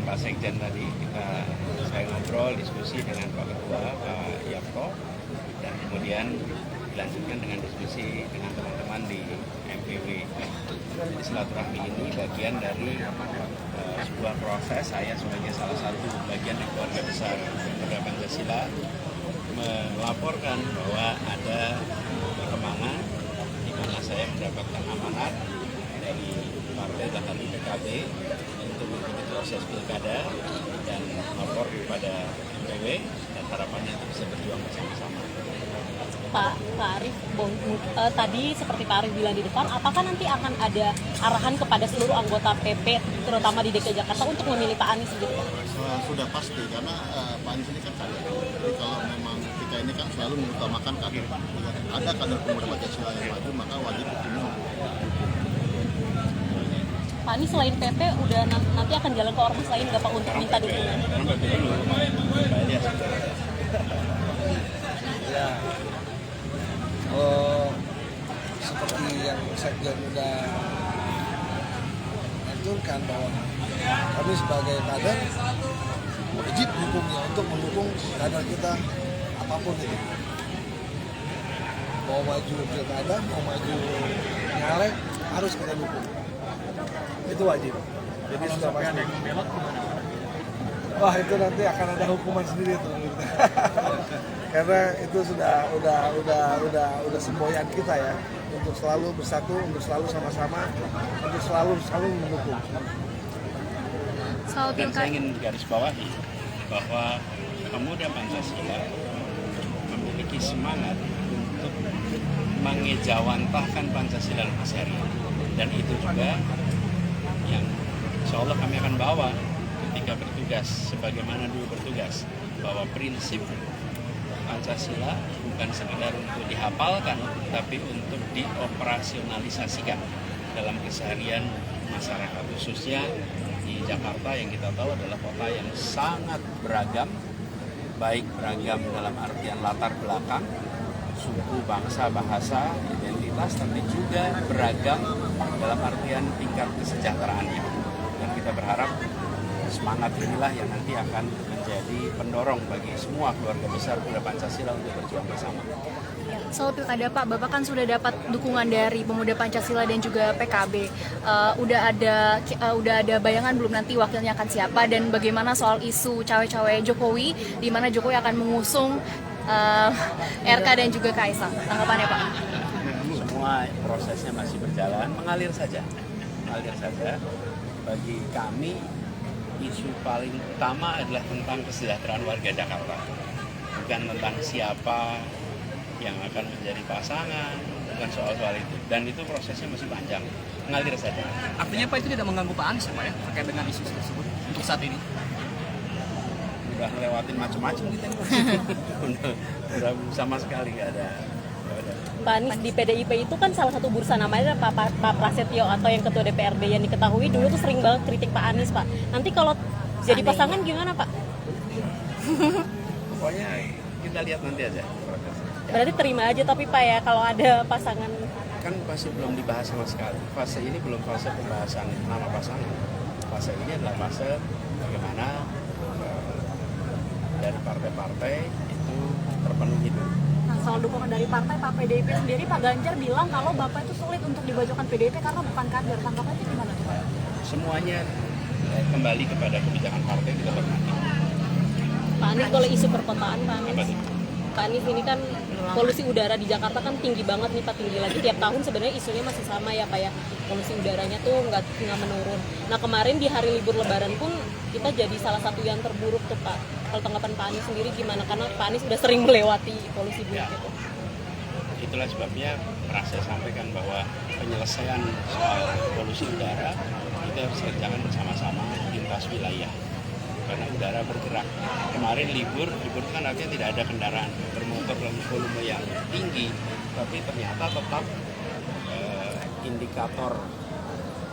Pak Sekjen tadi saya ngobrol diskusi dengan Pak Ketua Pak Yapko, dan kemudian dilanjutkan dengan diskusi dengan teman-teman di MPW. Jadi silaturahmi ini bagian dari sebuah proses. Saya sebagai salah satu bagian dari keluarga besar Pemuda Pancasila melaporkan bahwa ada perkembangan di mana saya mendapatkan amanat dari partai dalam PKB untuk mengikuti proses pilkada dan lapor kepada MPW, dan harapannya itu bisa berjuang bersama-sama. Pak Arief, tadi seperti Pak Arief bilang di depan, apakah nanti akan ada arahan kepada seluruh anggota PP, terutama di DKI Jakarta, untuk memilih Pak Anies gitu? Sudah pasti, karena Pak Anies ini kan kader. Jadi kalau memang kita ini kan selalu mengutamakan kader. Ada kader Pemuda Pancasila yang maju, maka wajib dukung. Pak Anies selain PP, udah nanti akan jalan ke ormas lain nggak Pak untuk minta dukungan? Ya, kalau seperti yang Sekjen sudah mengaturkan bahwa kami sebagai kader wajib dukungnya untuk mendukung kader kita apapun itu. Mau maju pilkada, mau maju nyalek, harus kita dukung. Itu wajib. Jadi sudah pasti. Wah, itu nanti akan ada hukuman sendiri tuh. Karena itu udah semboyan kita ya, untuk selalu bersatu, untuk selalu sama-sama, untuk selalu mendukung. Dan saya ingin garis bawahi bahwa Pemuda Pancasila memiliki semangat untuk mengejawantahkan Pancasila lebih serius, dan itu juga yang insya Allah kami akan bawa ketika bertugas, sebagaimana dulu bertugas, bahwa prinsip Pancasila bukan sekedar untuk dihafalkan, tapi untuk dioperasionalisasikan dalam keseharian masyarakat, khususnya di Jakarta yang kita tahu adalah kota yang sangat beragam, baik beragam dalam artian latar belakang, suku, bangsa, bahasa, identitas, tapi juga beragam dalam artian tingkat kesejahteraannya. Dan kita berharap semangat inilah yang nanti akan menjadi pendorong bagi semua keluarga besar Pemuda Pancasila untuk berjuang bersama. Soal pilkada Pak, Bapak kan sudah dapat dukungan dari Pemuda Pancasila dan juga PKB. Udah ada bayangan belum nanti wakilnya akan siapa, dan bagaimana soal isu cawe-cawe Jokowi, di mana Jokowi akan mengusung RK dan juga Kaisang? Tanggapannya Pak? Semua prosesnya masih berjalan, mengalir saja. Bagi kami, isu paling utama adalah tentang kesejahteraan warga Jakarta, bukan tentang siapa yang akan menjadi pasangan, bukan soal itu. Dan itu prosesnya masih panjang, mengalir saja. Artinya Pak, itu tidak mengganggu Pak Anies Pak ya, terkait dengan isu tersebut untuk saat ini? Udah ngelewatin macam-macam kita. udah sama sekali nggak ada. Pak Anies di PDIP itu kan salah satu bursa namanya Pak Prasetyo, atau yang ketua DPRD yang diketahui dulu tuh sering banget kritik Pak Anies Pak. Nanti kalau jadi pasangan gimana Pak? Pokoknya kita lihat nanti aja prosesnya. Berarti terima aja tapi Pak ya kalau ada pasangan? Kan masih belum dibahas sama sekali. Fase ini belum fase pembahasan nama pasangan. Fase ini adalah fase bagaimana dari partai-partai itu terpenuhi dulu. Nah, soal dukungan dari partai, Pak PDIP sendiri, Pak Ganjar bilang kalau Bapak itu sulit untuk dibacakan PDIP karena bukan kader. Tanggapannya gimana tuh Pak? Semuanya kembali kepada kebijakan partai, kita hormati. Pak Anies, kalau isu perkotaan Pak Apa Anies, sih? Pak Anies ini kan polusi udara di Jakarta kan tinggi banget nih Pak, tinggi lagi tiap tahun. Sebenarnya isunya masih sama ya Pak ya, polusi udaranya tuh nggak menurun. Nah kemarin di hari libur Lebaran pun kita jadi salah satu yang terburuk tuh Pak. Kalau tanggapan Pak Anies sendiri gimana? Karena Pak Anies udah sering melewati polusi buruk itu. Itulah sebabnya pernah saya sampaikan bahwa penyelesaian soal polusi udara itu harus dikerjakan bersama-sama lintas wilayah, karena udara bergerak. Kemarin libur kan artinya tidak ada kendaraan bermotor dengan volume yang tinggi, tapi ternyata tetap indikator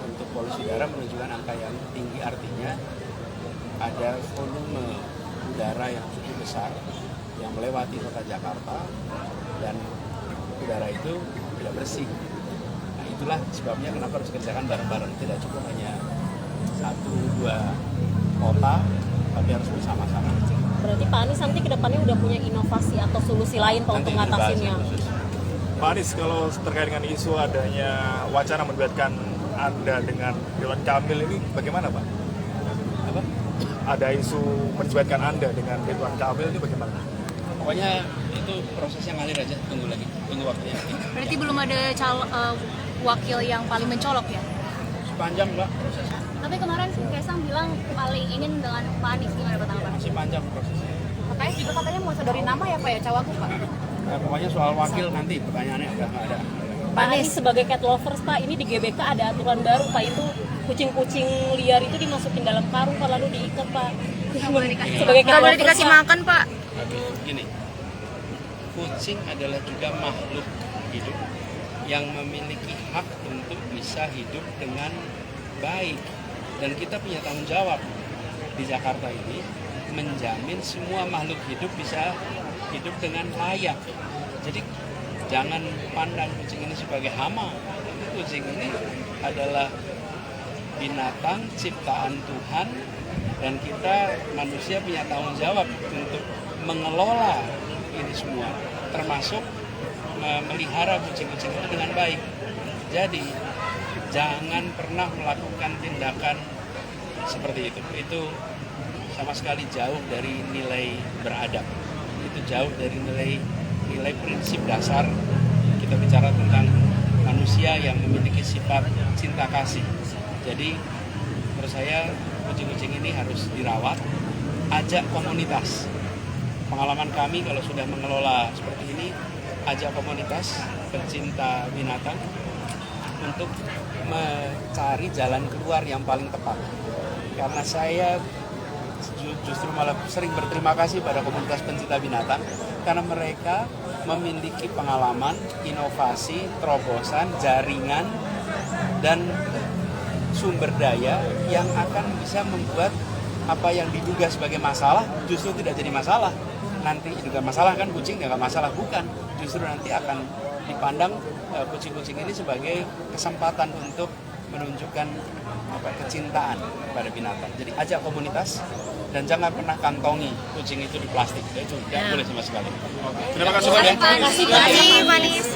untuk polusi udara menunjukkan angka yang tinggi, artinya ada volume udara yang cukup besar yang melewati kota Jakarta dan udara itu tidak bersih. Nah itulah sebabnya kenapa harus kerjakan bareng-bareng, tidak cukup hanya 1-2 kota, tapi harus bersama-sama. Berarti Pak Anies nanti kedepannya udah punya inovasi atau solusi lain Pak Nanti untuk ngatasinnya. dibahas khusus. Pak Anies, kalau terkait dengan isu adanya wacana melibatkan Anda dengan Ridwan Kamil ini bagaimana Pak? Apa? Ada isu melibatkan Anda dengan Ridwan Kamil ini bagaimana? Pokoknya itu proses yang ngalir aja, tunggu lagi, tunggu waktunya. Berarti belum ada wakil yang paling mencolok ya? Sepanjang Mbak prosesnya, Tapi kemarin Kaisang bilang paling ingin dengan Pak Anies, gimana Pak tanggapan? masih panjang prosesnya. Katanya juga katanya mau sodori nama ya Pak ya, cawagup Pak? Nah, pokoknya soal wakil nanti pertanyaannya udah nggak ada. Pak Anies sebagai cat lovers Pak, ini di GBK ada aturan baru Pak, itu kucing-kucing liar itu dimasukin dalam karung Pak, lalu diikat Pak. Sebagai cat Nggak boleh lovers, dikasih Pak. makan Pak. Habis gini, kucing adalah juga makhluk hidup yang memiliki hak untuk bisa hidup dengan baik, dan kita punya tanggung jawab di Jakarta ini menjamin semua makhluk hidup bisa hidup dengan layak. Jadi jangan pandang kucing ini sebagai hama. Kucing ini adalah binatang ciptaan Tuhan, dan kita manusia punya tanggung jawab untuk mengelola ini semua, termasuk memelihara kucing-kucing itu dengan baik. Jadi jangan pernah melakukan tindakan seperti itu. Itu sama sekali jauh dari nilai beradab. Itu jauh dari nilai prinsip dasar. Kita bicara tentang manusia yang memiliki sifat cinta kasih. Jadi menurut saya kucing-kucing ini harus dirawat, ajak komunitas. Pengalaman kami kalau sudah mengelola seperti ini, ajak komunitas pecinta binatang untuk mencari jalan keluar yang paling tepat. Karena saya justru malah sering berterima kasih pada komunitas pencinta binatang, karena mereka memiliki pengalaman, inovasi, terobosan, jaringan, dan sumber daya yang akan bisa membuat apa yang diduga sebagai masalah justru tidak jadi masalah. Nanti juga masalah kan kucing nggak masalah, bukan, justru nanti akan dipandang kucing-kucing ini sebagai kesempatan untuk menunjukkan kecintaan pada binatang. Jadi ajak komunitas dan jangan pernah kantongi kucing itu di plastik. Itu tidak boleh sama sekali. Terima kasih banyak. Terima kasih Pak Anies.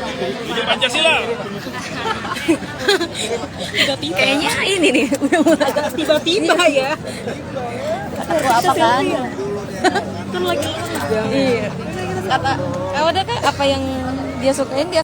Hidup Pancasila. Tiba-tiba. Kayaknya ini nih udah mulai. Tiba-tiba ya. Apa kan? Kan lagi. Iya. Kata, udah kan apa yang dia sukain dia